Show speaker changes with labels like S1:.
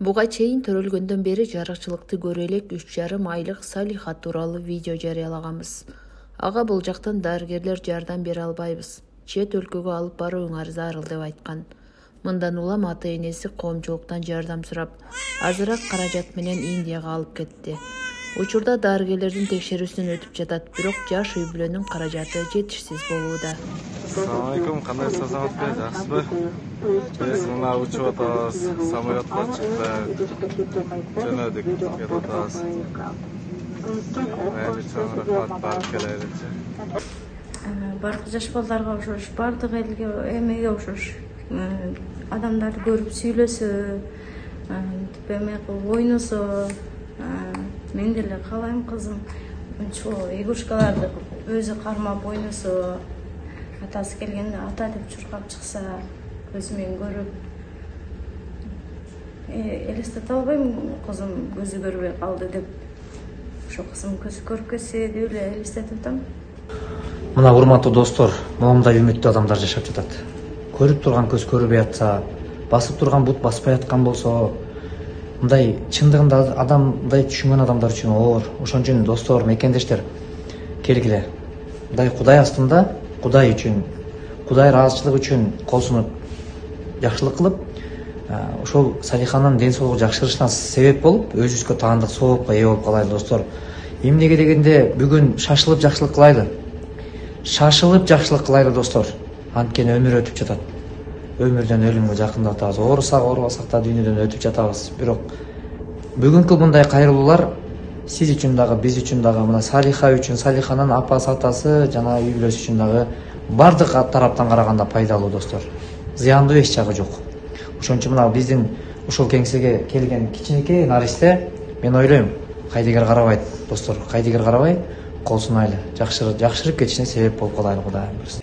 S1: Буга чейин төрөлгөндөн бери жарыкчылыкты көрө элек 3,5 айлык Салиха тууралуу видео жарыялаганбыз. Ага бул жактан дарыгерлер жардам бере албайбыз. Чет өлкөгө алып барууңар зарыл деп айткан. Мындан улам ата-энеси коомчулуктан жардам сурап, азыраак каражат менен Индияга алып кетти. Учурда дарыгерлердин текшерүүсүнөн өтүп жатат, бирок жаш үй бүлөнүн каражаты жетишсиз болууда.
S2: Assalomu alaykum, qandaysizlar, Samatbek? Yaxshimisizlar? Biz mana uchib o'tamiz, samolyotga chiqdik, jo'nadik, ketib o'tamiz. Mayli rahmat, barakalaylik.
S3: Бардык жаш балдарга ошош, бардык элге, эмеге ошош, адамдарды көрүп сүйлөсө, эме кылып ойносо, мен деле каалайм кызым ушул игрушкаларды өзү кармап ойносо, атасы келгенде ата деп чуркап чыкса, көзү менен көрүп, элестете албайм, кызым көзү көрбөй калды деп. Ошо кызым көзү көрүп кетсе деп эле элестетип атам.
S4: Мына урматтуу достор, моундай үмүттүү адамдар жашап жатат. Көрүп турган көз көрбөй атса, басып турган бут баспай аткан болсо, мындай чындыгында адамдай түшүнгөн адамдар үчүн оор. Ошон үчүн достор, мекендештер, келгиле. Мындай Кудай астында, Кудай үчүн, Кудай ыраазычылык үчүн кол сунуп, жакшылык кылып, ошол Салиханын ден соолугу жакшырышына себеп болуп, өзүбүзгө таандык соопко ээ болуп калайлы достор. Эмнеге дегенде бүгүн шашылып жакшылык кылайлы. Шашылып жакшылык кылайлы достор. Анткени өмүр өтүп жатат. Өмүрдөн өлүмгө жакындап атабыз. Оорусак, оорубасак да дүйнөдөн өтүп жатабыз. Бирок бүгүнкү мындай кайрылуулар сиз үчүн дагы, биз үчүн дагы, мына Салиха үчүн, Салиханын апасы, атасы жана үй бүлөсү үчүн дагы бардык тараптан караганда пайдалуу достор. Зыяндуу эч жагы жок. Ошон үчүн мына биздин ушул кеңсеге келген кичинекей наристе, мен ойлойм, кайдыгер карабайт достор, кайдыгер карабай, кол сунайлы, жакшырып кетишине себеп болуп калайлы, Кудайым буйрса.